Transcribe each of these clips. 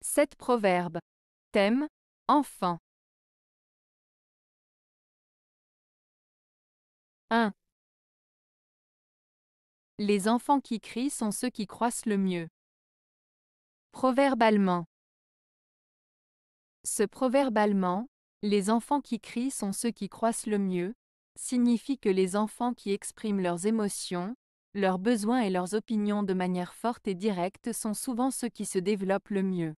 7 proverbes. Thème, enfant. 1. Les enfants qui crient sont ceux qui croissent le mieux. Proverbe allemand. Ce proverbe allemand, les enfants qui crient sont ceux qui croissent le mieux, signifie que les enfants qui expriment leurs émotions, leurs besoins et leurs opinions de manière forte et directe sont souvent ceux qui se développent le mieux.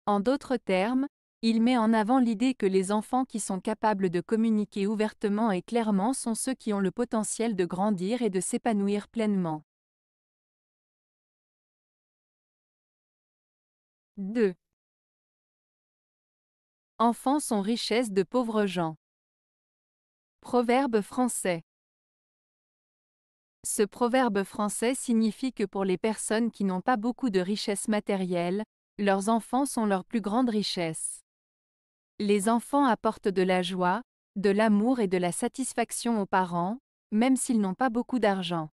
En d'autres termes, il met en avant l'idée que les enfants qui sont capables de communiquer ouvertement et clairement sont ceux qui ont le potentiel de grandir et de s'épanouir pleinement. 2. Enfants sont richesse de pauvres gens. Proverbe français. Ce proverbe français signifie que pour les personnes qui n'ont pas beaucoup de richesses matérielles, leurs enfants sont leur plus grande richesse. Les enfants apportent de la joie, de l'amour et de la satisfaction aux parents, même s'ils n'ont pas beaucoup d'argent.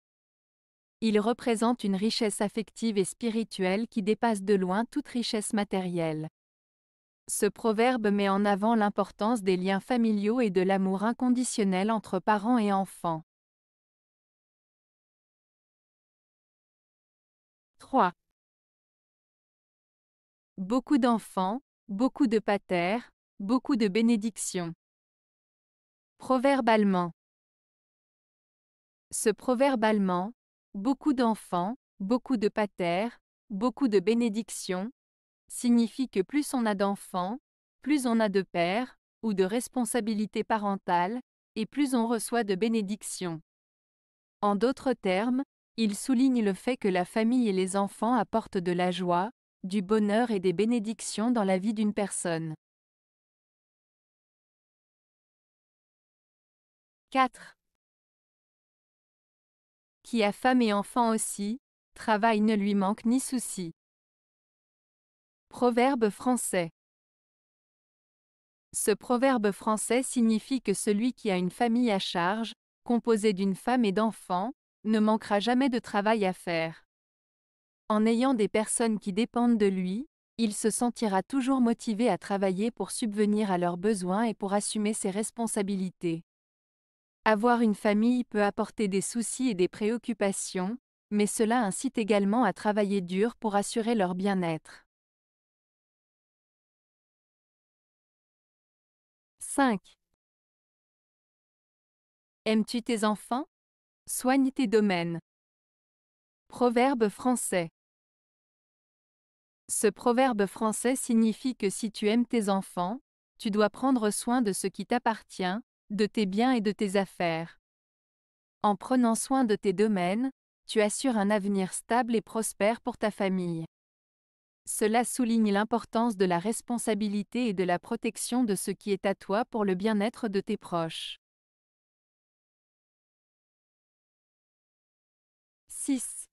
Ils représentent une richesse affective et spirituelle qui dépasse de loin toute richesse matérielle. Ce proverbe met en avant l'importance des liens familiaux et de l'amour inconditionnel entre parents et enfants. 3. Beaucoup d'enfants, beaucoup de pater, beaucoup de bénédictions. Proverbe allemand. Ce proverbe allemand, beaucoup d'enfants, beaucoup de pater, beaucoup de bénédictions, signifie que plus on a d'enfants, plus on a de pères, ou de responsabilités parentales, et plus on reçoit de bénédictions. En d'autres termes, il souligne le fait que la famille et les enfants apportent de la joie, du bonheur et des bénédictions dans la vie d'une personne. 4. Qui a femme et enfant aussi, travail ne lui manque ni souci. Proverbe français. Ce proverbe français signifie que celui qui a une famille à charge, composée d'une femme et d'enfants, ne manquera jamais de travail à faire. En ayant des personnes qui dépendent de lui, il se sentira toujours motivé à travailler pour subvenir à leurs besoins et pour assumer ses responsabilités. Avoir une famille peut apporter des soucis et des préoccupations, mais cela incite également à travailler dur pour assurer leur bien-être. 5. Aimes-tu tes enfants? Soigne tes domaines. Proverbe français. Ce proverbe français signifie que si tu aimes tes enfants, tu dois prendre soin de ce qui t'appartient, de tes biens et de tes affaires. En prenant soin de tes domaines, tu assures un avenir stable et prospère pour ta famille. Cela souligne l'importance de la responsabilité et de la protection de ce qui est à toi pour le bien-être de tes proches. 6.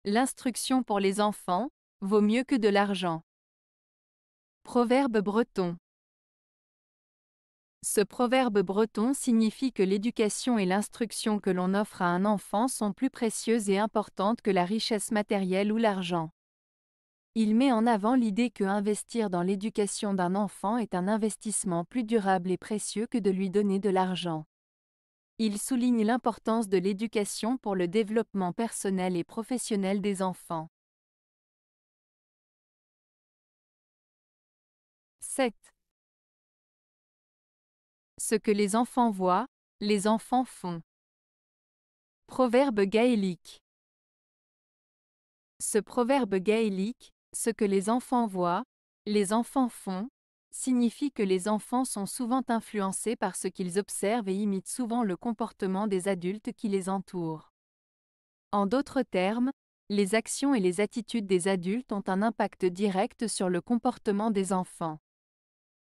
L'instruction pour les enfants vaut mieux que de l'argent. Proverbe breton. Ce proverbe breton signifie que l'éducation et l'instruction que l'on offre à un enfant sont plus précieuses et importantes que la richesse matérielle ou l'argent. Il met en avant l'idée que investir dans l'éducation d'un enfant est un investissement plus durable et précieux que de lui donner de l'argent. Il souligne l'importance de l'éducation pour le développement personnel et professionnel des enfants. 7. Ce que les enfants voient, les enfants font. Proverbe gaélique. Ce proverbe gaélique, ce que les enfants voient, les enfants font, signifie que les enfants sont souvent influencés par ce qu'ils observent et imitent souvent le comportement des adultes qui les entourent. En d'autres termes, les actions et les attitudes des adultes ont un impact direct sur le comportement des enfants.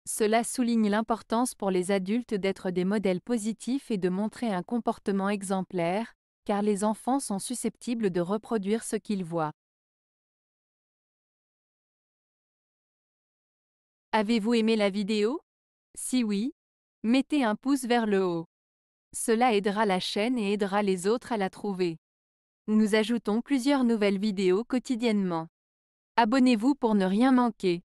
Cela souligne l'importance pour les adultes d'être des modèles positifs et de montrer un comportement exemplaire, car les enfants sont susceptibles de reproduire ce qu'ils voient. Avez-vous aimé la vidéo? Si oui, mettez un pouce vers le haut. Cela aidera la chaîne et aidera les autres à la trouver. Nous ajoutons plusieurs nouvelles vidéos quotidiennement. Abonnez-vous pour ne rien manquer.